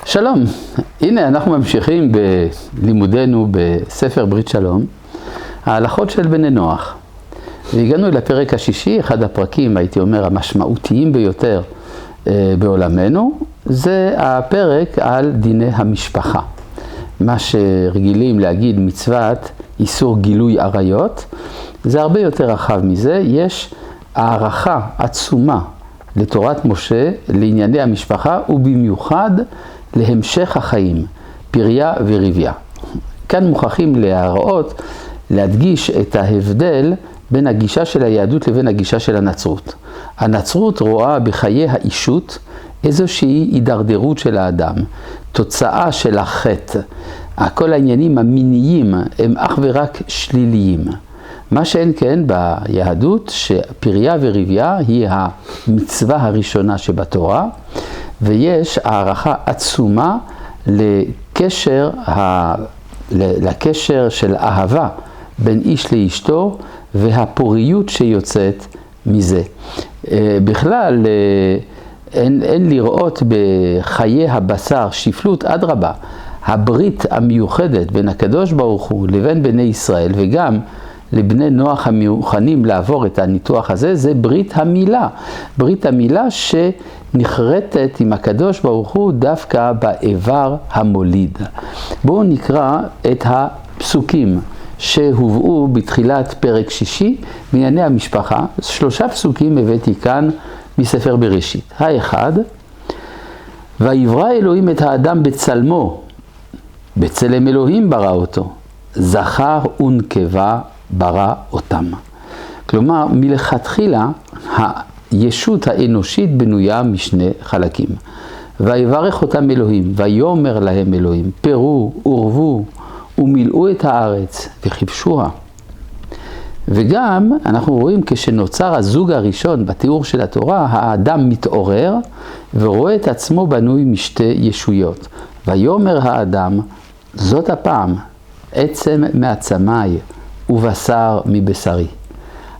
שלום, הנה אנחנו ממשיכים בלימודנו בספר ברית שלום, ההלכות של בני נוח. והגענו לפרק השישי, אחד הפרקים, הייתי אומר, המשמעותיים ביותר בעולמנו, זה הפרק על דיני המשפחה. מה שרגילים להגיד מצוות איסור גילוי עריות, זה הרבה יותר רחב מזה. יש הערכה עצומה לתורת משה לענייני המשפחה, ובמיוחד להמשך החיים, פריה וריביה. כאן מוכרחים להדגיש את ההבדל בין הגישה של היהדות לבין הגישה של הנצרות. הנצרות רואה בחיי האישות איזושהי הידרדרות של האדם, תוצאה של החטא. כל העניינים המיניים הם אך ורק שליליים. מה שאין כן ביהדות, שפריה וריביה היא המצווה הראשונה שבתורה, ויש הערכה עצומה לקשר של אהבה בין איש לאשתו והפוריות שיוצאת מזה. בכלל אין לראות בחיי הבשר שפלות, אדרבה. הברית המיוחדת בין הקדוש ברוך הוא לבין בני ישראל וגם לבני נוח המוכנים לעבור את הניתוח הזה, זה ברית המילה. ברית המילה שנחרטת עם הקדוש ברוך הוא דווקא באיבר המוליד. בואו נקרא את הפסוקים שהובאו בתחילת פרק שישי בענייני המשפחה. 3 פסוקים הבאתי כאן מספר בראשית. האחד, ויברא אלוהים את האדם בצלמו, בצלם אלוהים ברא אותו, זכר ונקבה ברא אותם. כלומר, מלכתחילה הישות האנושית בנויה משני חלקים. ויברך אותם אלוהים, ויאמר להם אלוהים, פרו ורבו ומילאו את הארץ וכבשוה. וגם אנחנו רואים כשנוצר הזוג הראשון בתיאור של התורה, האדם מתעורר ורואה את עצמו בנוי משתי ישויות. ויאמר האדם, זאת הפעם, עצם מעצמי ובשר מבשרי.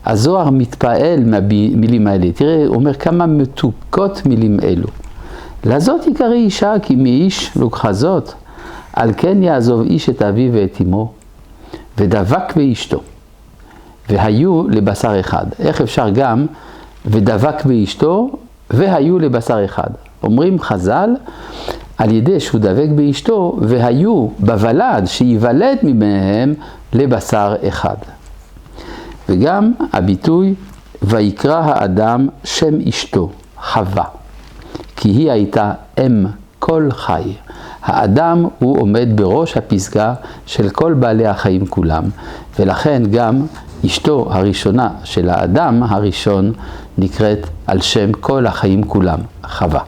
הזוהר מתפעל מהמילים האלה. תראה, הוא אומר כמה מתוקות מילים אלו. לזאת יקרא אישה, כי מאיש לוקחה זאת. על כן יעזוב איש את אביו ואת אמו, ודבק באשתו, והיו לבשר אחד. איך אפשר גם ודבק באשתו והיו לבשר אחד? אומרים חז"ל, על ידי שהוא דבק באשתו והיו בוולד שיוולד מביניהם לבשר אחד. וגם הביטוי ויקרא האדם שם אשתו חווה, כי היא הייתה אם כל חי. האדם הוא עומד בראש הפסגה של כל בעלי החיים כולם, ולכן גם אשתו הראשונה של האדם הראשון נקראת על שם כל החיים כולם, חווה.